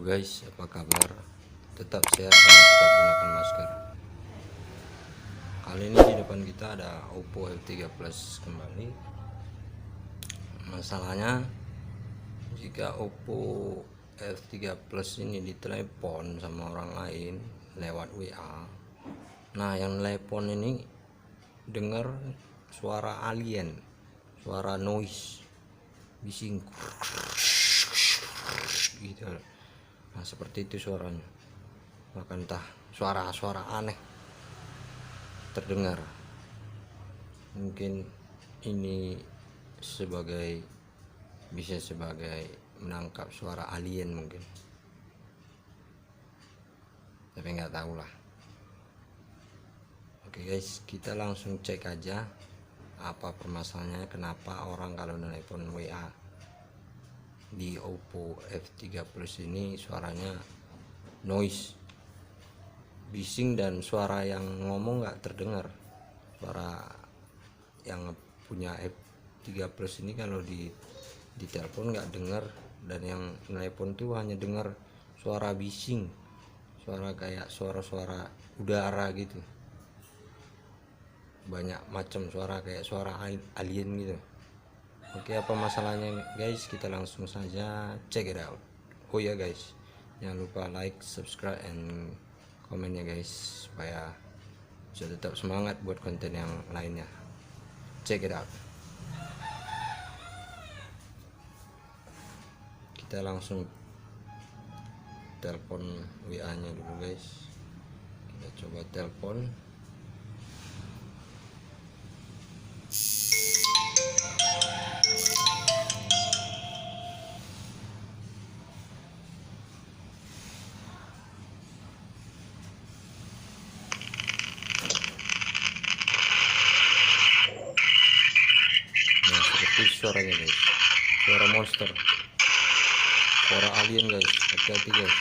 guys, apa kabar? Tetap sehat dan tetap gunakan masker. Kali ini di depan kita ada Oppo F3 Plus kembali. Masalahnya jika Oppo F3 Plus ini ditelepon sama orang lain lewat WA, nah yang telepon ini dengar suara alien, suara noise, bising gitu. Nah seperti itu suaranya, bahkan entah suara-suara aneh terdengar. Mungkin ini bisa sebagai menangkap suara alien mungkin, tapi nggak tahu lah. Oke guys, kita langsung cek aja apa permasalahannya, kenapa orang kalau nelpon WA di Oppo F3 Plus ini suaranya noise, bising, dan suara yang ngomong nggak terdengar. Suara yang punya F3 Plus ini kalau di telepon nggak dengar, dan yang nelpon tuh hanya dengar suara bising, suara kayak suara-suara udara gitu, banyak macam suara kayak suara alien gitu. Oke, apa masalahnya guys? Kita langsung saja check it out. Oh ya guys, jangan lupa like, subscribe, and komen ya guys, supaya bisa tetap semangat buat konten yang lainnya. Check it out. Kita langsung telepon WA nya dulu guys. Kita coba telepon. Suaranya guys, suara monster, suara alien guys, hati-hati guys.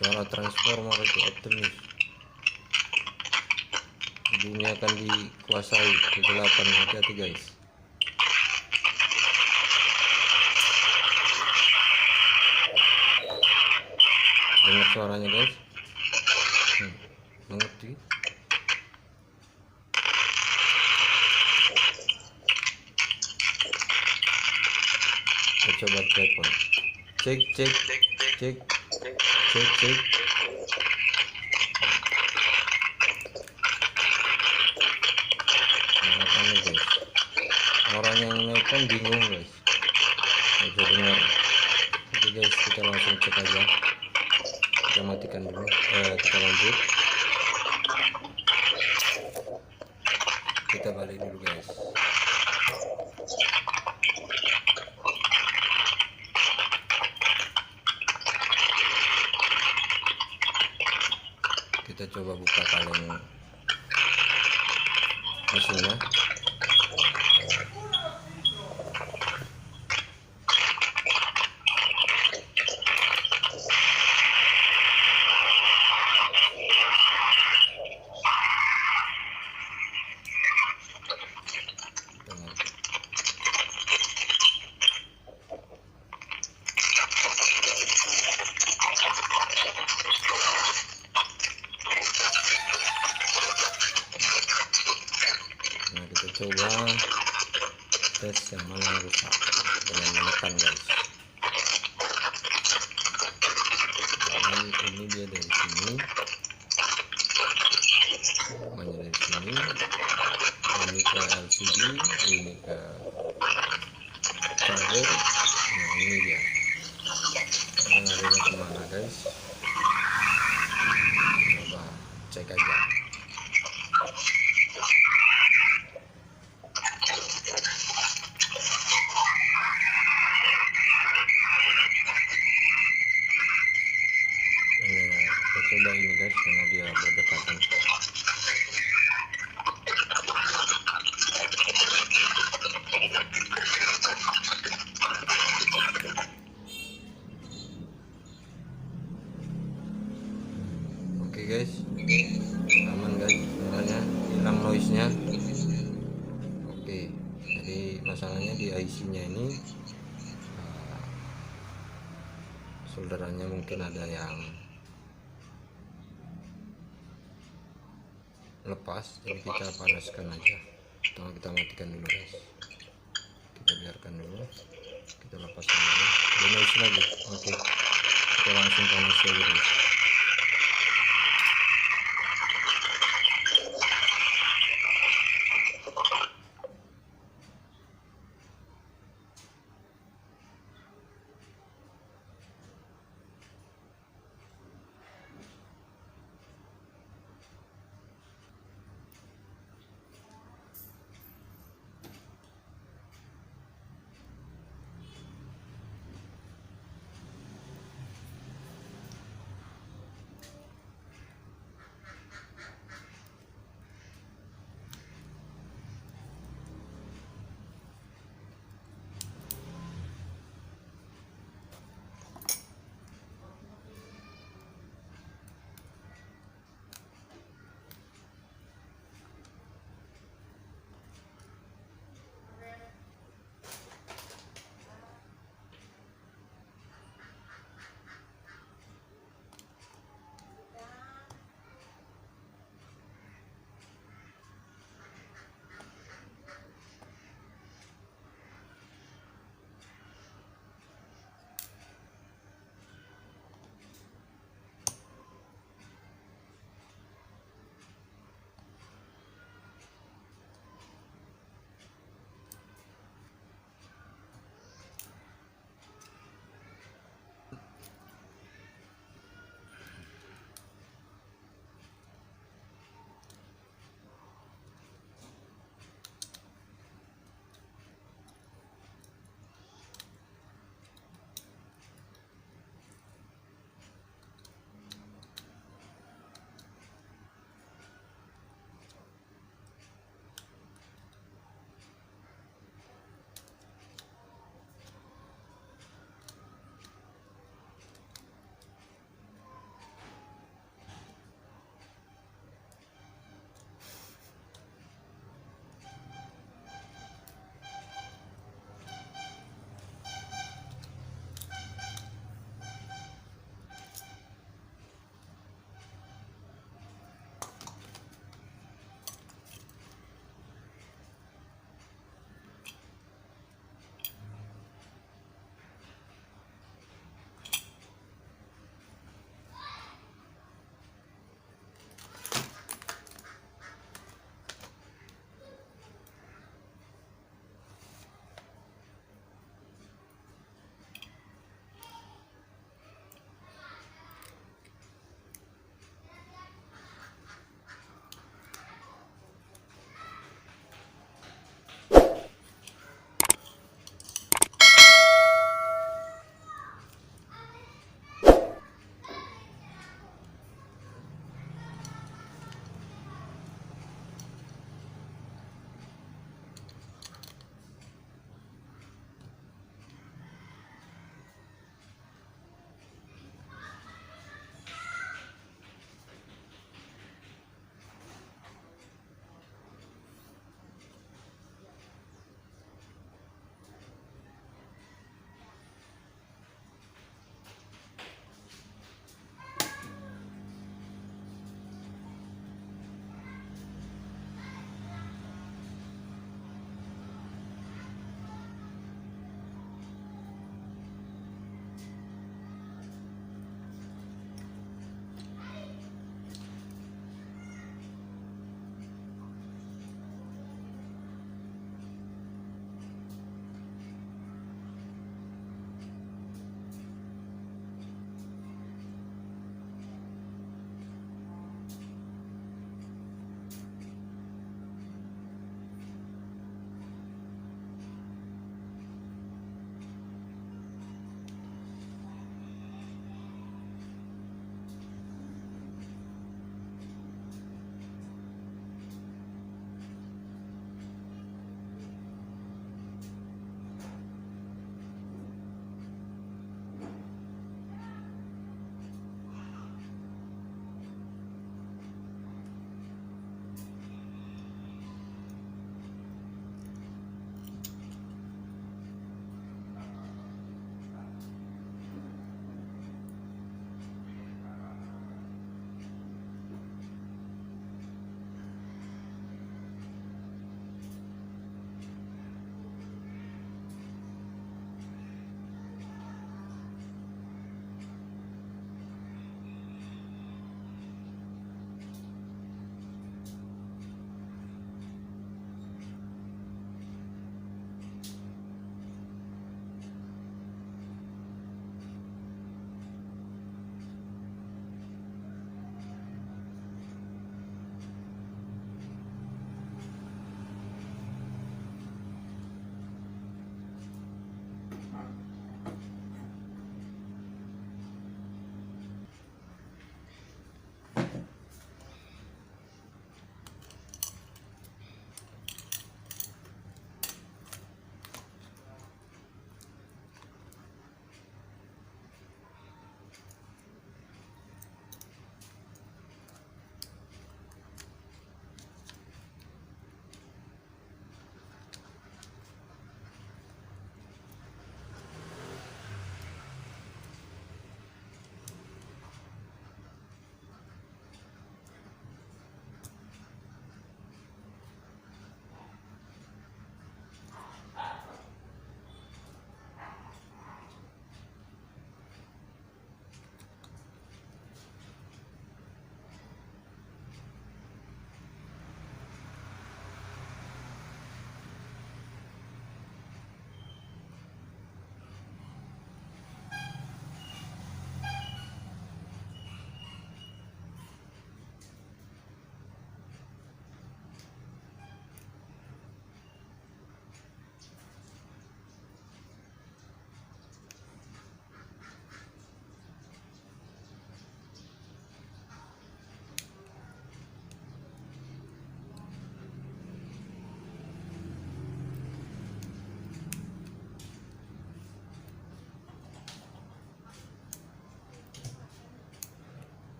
Suara transformer itu Optimus. Dunia akan dikuasai kegelapan, hati-hati guys. Dengar suaranya guys, mengerti? Kita coba telepon. Cek. Nah, aneh guys, orang yang nelpon bingung guys, nggak bisa dengar. Oke guys, kita langsung cek aja. Kita matikan dulu, kita lanjut. Kita balik dulu guys. Kita coba buka kaleng mesinnya. Coba tes yang mana yang rusak dengan menekan guys. Ini dia dari sini, namanya dari sini, ini ke LCD, ini ke charger. Nah ini dia, adanya kemana guys? Coba cek aja. Coba ini guys, karena dia berdekatan. soalnya di IC nya ini solderannya mungkin ada yang lepas, jadi kita panaskan aja atau kita matikan dulu guys, kita biarkan dulu, kita lepaskan dulu dan isi lagi. Oke, kita langsung panas aja guys.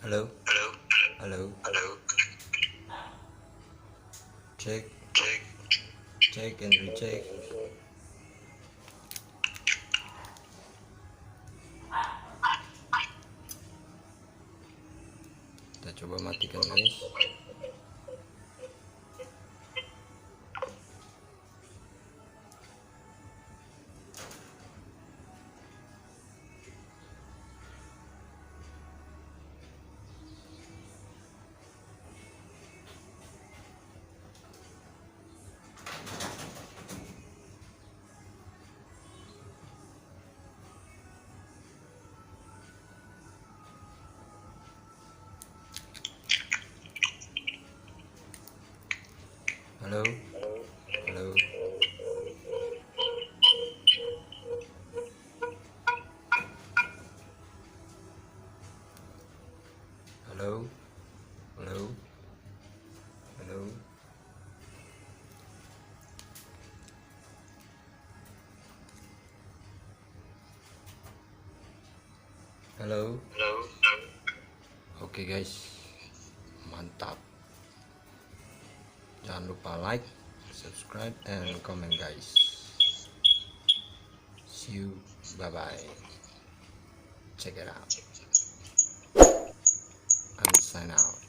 Halo, halo, cek, cek and recheck. Kita coba matikan guys. Halo, halo, halo, halo, halo, halo. Oke guys, mantap. Jangan lupa like, subscribe, and comment guys. See you, bye bye. Check it out. I'm sign out.